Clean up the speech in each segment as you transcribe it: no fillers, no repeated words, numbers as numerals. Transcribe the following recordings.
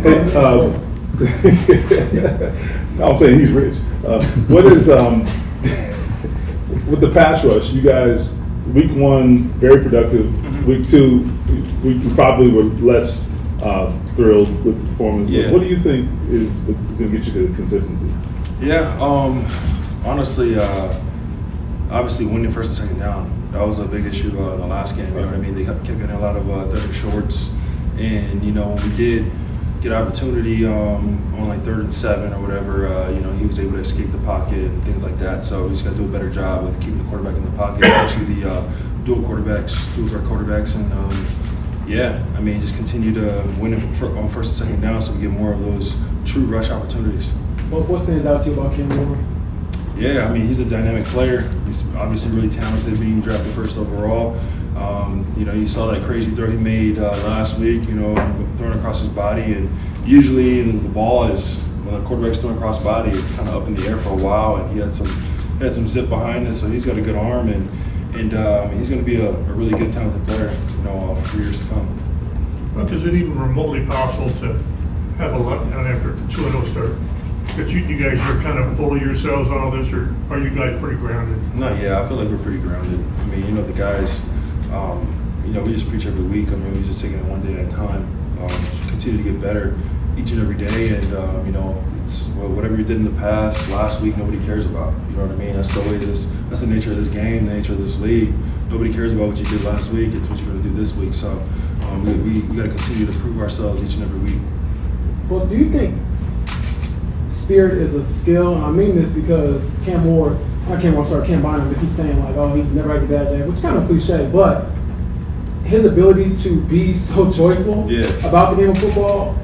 Hey, no, I'm saying he's rich. What is with the pass rush? You guys, week 1 very productive. Mm-hmm. Week 2, we probably were less thrilled with the performance. Yeah. What do you think is going to get you to consistency? Yeah, honestly, obviously winning first and second down, that was a big issue in the last game. You know what I mean? They kept getting a lot of third and shorts, and when we did get opportunity on like 3rd and 7 or whatever, he was able to escape the pocket and things like that. So we just got to do a better job with keeping the quarterback in the pocket, especially the dual quarterbacks, and just continue to win it on first and second down, so we get more of those true rush opportunities. Well, what stands out to you about Cam Moore? Yeah, I mean, he's a dynamic player. He's obviously really talented, being drafted first overall. You saw that crazy throw he made last week, throwing across his body. And usually the ball is, when a quarterback's throwing across body, it's kind of up in the air for a while. And he had some zip behind it, so he's got a good arm. And he's going to be a really good, talented player, for years to come. Look, is it even remotely possible to have a letdown after the 2-0 start? That you guys are kind of full of yourselves on all this, or are you guys pretty grounded? No, yeah, I feel like we're pretty grounded. I mean, the guys, we just preach every week. I mean, we just taking it one day at a time. Continue to get better each and every day, and it's whatever you did in the past, last week, nobody cares about. You know what I mean? That's the way that's the nature of this game, the nature of this league. Nobody cares about what you did last week. It's what you're going to do this week. So we got to continue to prove ourselves each and every week. Well, do you think spirit is a skill? And I mean this because Cam Bynum, they keep saying like, oh, he never has a bad day, which is kind of cliche, but his ability to be so joyful about the game of football,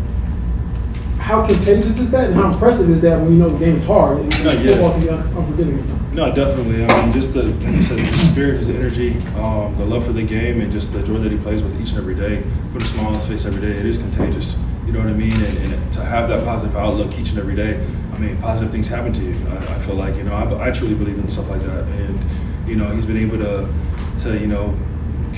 how contagious is that, and how impressive is that when the game is hard and football can be unforgiving at times? No, definitely. I mean, just like you said, the spirit is the energy, the love for the game, and just the joy that he plays with each and every day. Put a smile on his face every day. It is contagious. You know what I mean? And to have that positive outlook each and every day, I mean, positive things happen to you. I feel like, I truly believe in stuff like that. And, he's been able to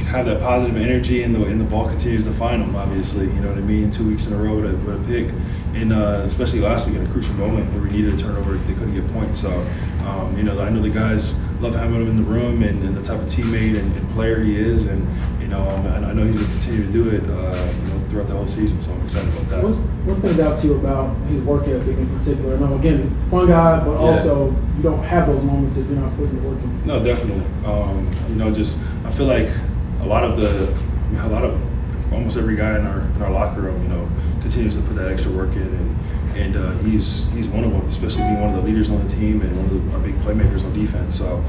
have that positive energy, and the ball continues to find him, obviously. You know what I mean? 2 weeks in a row with a pick. And especially last week in a crucial moment where we needed a turnover, they couldn't get points. So, I know the guys love having him in the room, and the type of teammate and player he is. And, I know he's going to continue to do it, throughout the whole season. So I'm excited about that. What stands out to you about his work ethic in particular? I know, again, fun guy, but also you don't have those moments if you're not putting the work in. No, definitely. I feel like a lot of almost every guy in our locker room, continues to put that extra work in, and he's one of them, especially being one of the leaders on the team and one of our big playmakers on defense. So,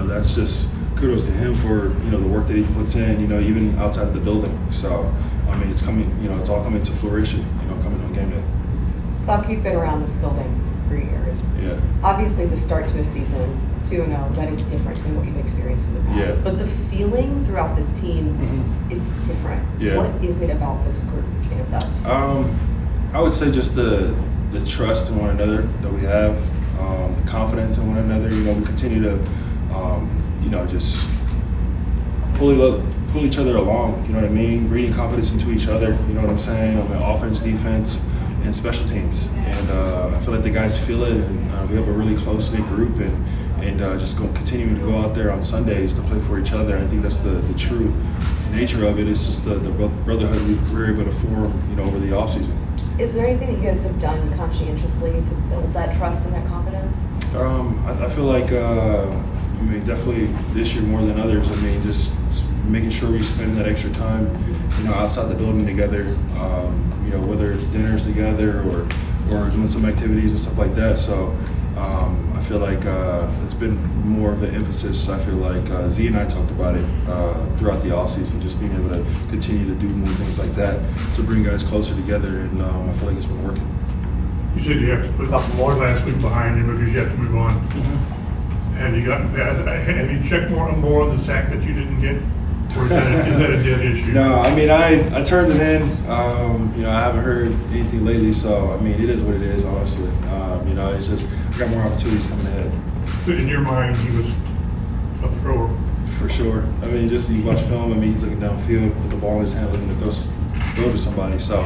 that's just kudos to him for the work that he puts in, even outside of the building. So, I mean, it's coming, it's all coming to fruition, coming on game day. Buck, you've been around this building for years. Yeah. Obviously, the start to a season, 2-0, that is different than what you've experienced in the past. Yeah. But the feeling throughout this team is different. Yeah. What is it about this group that stands out? I would say just the trust in one another that we have, the confidence in one another. We continue to, just pull each other along. You know what I mean? Breeding confidence into each other. You know what I'm saying? On the offense, defense, and special teams. And I feel like the guys feel it, and we have a really close-knit group, and just continuing to go out there on Sundays to play for each other. I think that's the true nature of it. It's just the brotherhood we were able to form, over the offseason. Is there anything that you guys have done conscientiously to build that trust and that confidence? I feel like, definitely this year more than others. Just making sure we spend that extra time, outside the building together. Whether it's dinners together or doing some activities and stuff like that. So I feel like it's been more of an emphasis. I feel like Z and I talked about it throughout the offseason, just being able to continue to do more things like that to bring guys closer together, and I feel like it's been working. You said you have to put more last week behind you because you have to move on. Have you gotten past? Have you checked more on the sack that you didn't get? Or is that a dead issue? No, I turned it in. I haven't heard anything lately, so it is what it is, honestly. It's just I got more opportunities coming ahead. But in your mind, he was a thrower. For sure. Just you watch film. He's looking downfield with the ball in his hand, looking at those. throw to somebody. So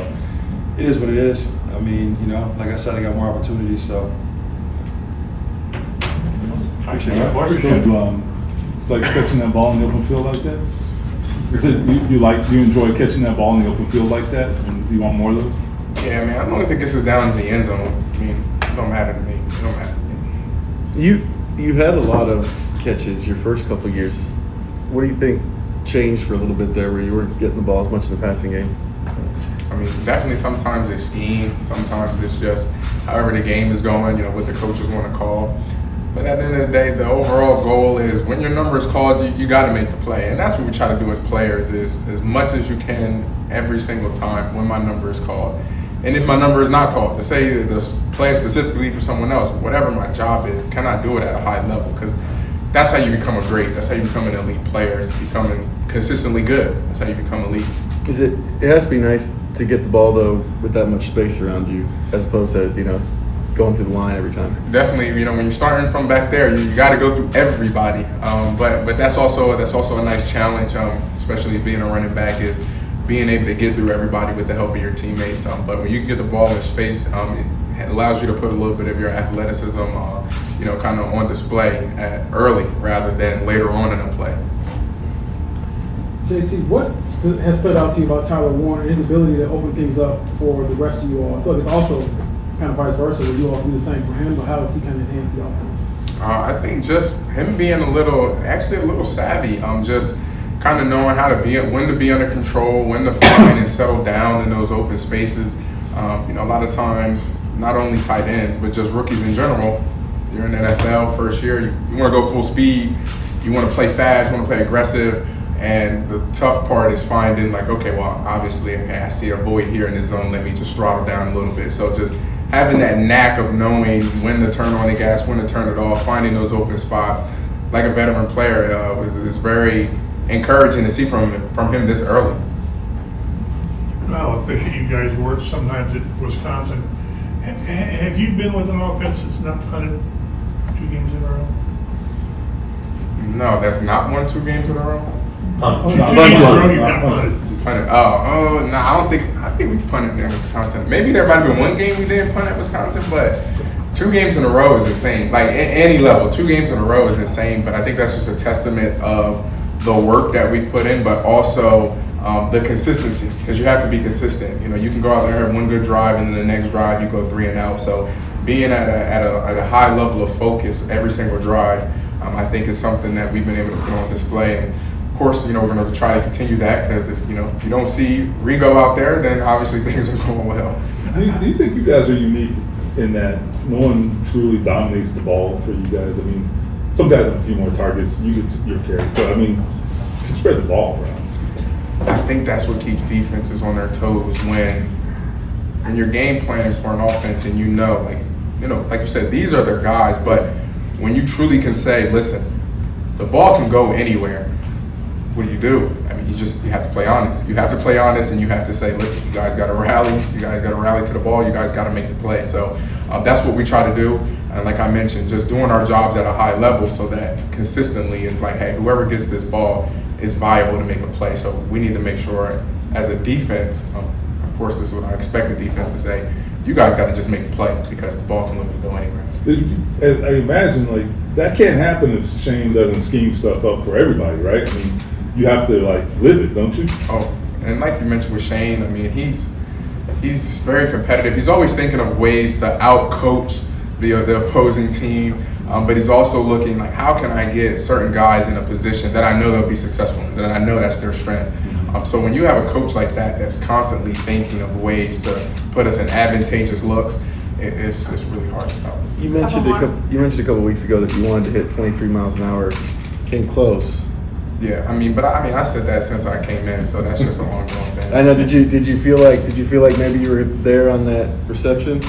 it is what it is. I mean, you know, like I said, I got more opportunities. So Appreciate Yeah, it. appreciate it. Like catching that ball in the open field like that? Is it, you enjoy catching that ball in the open field like that, and you want more of those? Yeah, man, as long as it gets us down to the end zone, I mean, it don't matter to me. It don't matter to me. You had a lot of catches your first couple of years. What do you think changed for a little bit there where you weren't getting the ball as much in the passing game? I mean, definitely sometimes it's scheme, sometimes it's just however the game is going, you know, what the coaches want to call. But at the end of the day, the overall goal is when your number is called, you got to make the play. And that's what we try to do as players is as much as you can every single time when my number is called. And if my number is not called, to say the play specifically for someone else, whatever my job is, can I do it at a high level? Because that's how you become a great, that's how you become an elite player, is becoming consistently good. That's how you become elite. It has to be nice to get the ball though with that much space around you as opposed to, you know, going through the line every time. Definitely, you know, when you're starting from back there, you got to go through everybody. But that's also a nice challenge, especially being a running back, is being able to get through everybody with the help of your teammates. But when you can get the ball in space, it allows you to put a little bit of your athleticism, you know, kind of on display early rather than later on in a play. JT, what has stood out to you about Tyler Warner, his ability to open things up for the rest of you all? I feel like it's also kind of vice versa, where you all do the same for him, but how does he kind of enhance the offense? I think just him being a little savvy, just kind of knowing how to when to be under control, when to find and settle down in those open spaces. You know, a lot of times, not only tight ends, but just rookies in general. You're in the NFL first year, you want to go full speed, you want to play fast, you want to play aggressive. And the tough part is finding, like, okay, well, obviously, I see a void here in the zone. Let me just throttle down a little bit. So just having that knack of knowing when to turn on the gas, when to turn it off, finding those open spots, like a veteran player, is very encouraging to see from him this early. How efficient you guys were sometimes at Wisconsin. Have you been with an offense that's not punted 2 games in a row? No, that's not won 2 games in a row. 2 games in a row, you've not punted. Punted. Oh, no, I think we punted in Wisconsin. Maybe there might have been 1 game we didn't punt at Wisconsin, but 2 games in a row is insane. Like any level, 2 games in a row is insane. But I think that's just a testament of the work that we've put in, but also the consistency, because you have to be consistent. You know, you can go out there and have 1 good drive, and then the next drive you go 3 and out. So being at a high level of focus every single drive, I think is something that we've been able to put on display. And of course, you know, we're going to try to continue that, because if you don't see Rigo out there, then obviously things are going well. Do you think you guys are unique in that no one truly dominates the ball for you guys? I mean, some guys have a few more targets, you get your carry, but I mean, you spread the ball around. I think that's what keeps defenses on their toes when you're game planning for an offense, and like you said, these are their guys. But when you truly can say, listen, the ball can go anywhere. What do? I mean, you have to play honest. You have to play honest, and you have to say, listen, you guys got to rally. You guys got to rally to the ball. You guys got to make the play. So that's what we try to do. And like I mentioned, just doing our jobs at a high level so that consistently it's like, hey, whoever gets this ball is viable to make a play. So we need to make sure as a defense, of course, this is what I expect the defense to say, you guys got to just make the play, because the ball can literally go anywhere. I imagine, like, that can't happen if Shane doesn't scheme stuff up for everybody, right? I mean, you have to, like, live it, don't you? Oh, and like you mentioned with Shane, I mean, he's very competitive. He's always thinking of ways to out-coach the opposing team, but he's also looking like, how can I get certain guys in a position that I know they'll be successful in, that I know that's their strength. So when you have a coach like that that's constantly thinking of ways to put us in advantageous looks, it's really hard to stop us. You mentioned a couple weeks ago that you wanted to hit 23 miles an hour. Came close. Yeah, I said that since I came in, so that's just an ongoing thing. I know. Did you feel like maybe you were there on that reception?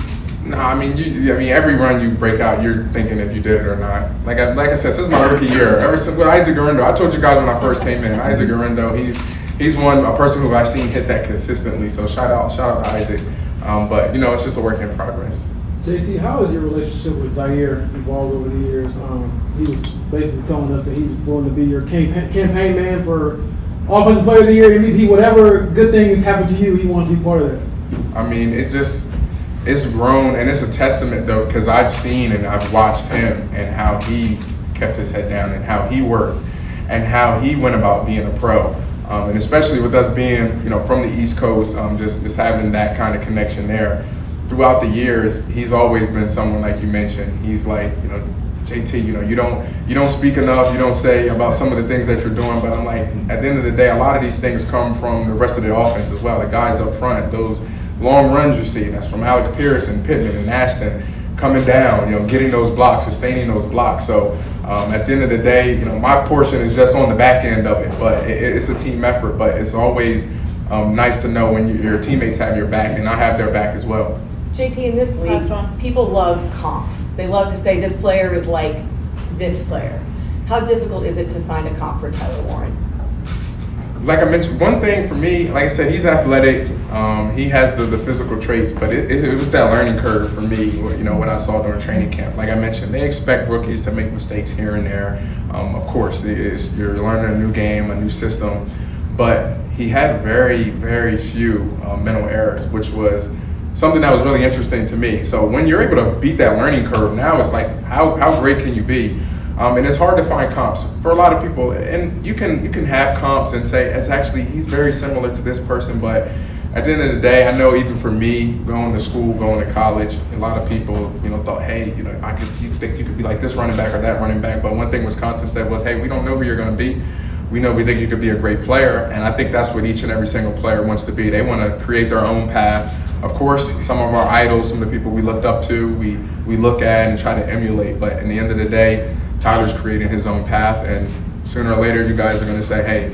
No, every run you break out, you're thinking if you did it or not. Like I said, since my rookie year, ever since Isaac Garindo, I told you guys when I first came in, Isaac Garindo, he's a person who I've seen hit that consistently. So shout out to Isaac. But it's just a work in progress. JT, how has your relationship with Zaire evolved over the years? He was basically telling us that he's willing to be your campaign man for Offensive Player of the Year, MVP, whatever good things happen to you, he wants to be part of that. I mean, it's grown, and it's a testament though, because I've seen and I've watched him and how he kept his head down and how he worked and how he went about being a pro. And especially with us being, from the East Coast, just having that kind of connection there. Throughout the years, he's always been someone like you mentioned. He's like, JT, you don't speak enough, you don't say about some of the things that you're doing, but I'm like, at the end of the day, a lot of these things come from the rest of the offense as well. The guys up front, those long runs you see, that's from Alec Pierce and Pittman and Ashton coming down, getting those blocks, sustaining those blocks. So at the end of the day, my portion is just on the back end of it, but it's a team effort. But it's always nice to know when your teammates have your back, and I have their back as well. JT, in this Last league, one. people love comps. They love to say this player is like this player. How difficult is it to find a comp for Tyler Warren? Like I mentioned, one thing for me, like I said, he's athletic. He has the physical traits, but it was that learning curve for me, what I saw during training camp. Like I mentioned, they expect rookies to make mistakes here and there. Of course, you're learning a new game, a new system, but he had very, very few mental errors, which was something that was really interesting to me. So when you're able to beat that learning curve, now it's like, how great can you be? And it's hard to find comps for a lot of people. And you can have comps and say, he's very similar to this person. But at the end of the day, I know even for me, going to school, going to college, a lot of people, thought, hey, you think you could be like this running back or that running back. But one thing Wisconsin said was, hey, we don't know who you're going to be. We think you could be a great player. And I think that's what each and every single player wants to be. They want to create their own path. Of course, some of our idols, some of the people we looked up to, we look at and try to emulate. But in the end of the day, Tyler's creating his own path, and sooner or later, you guys are going to say, hey,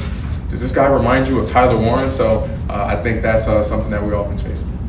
does this guy remind you of Tyler Warren? So I think that's something that we've all been chasing.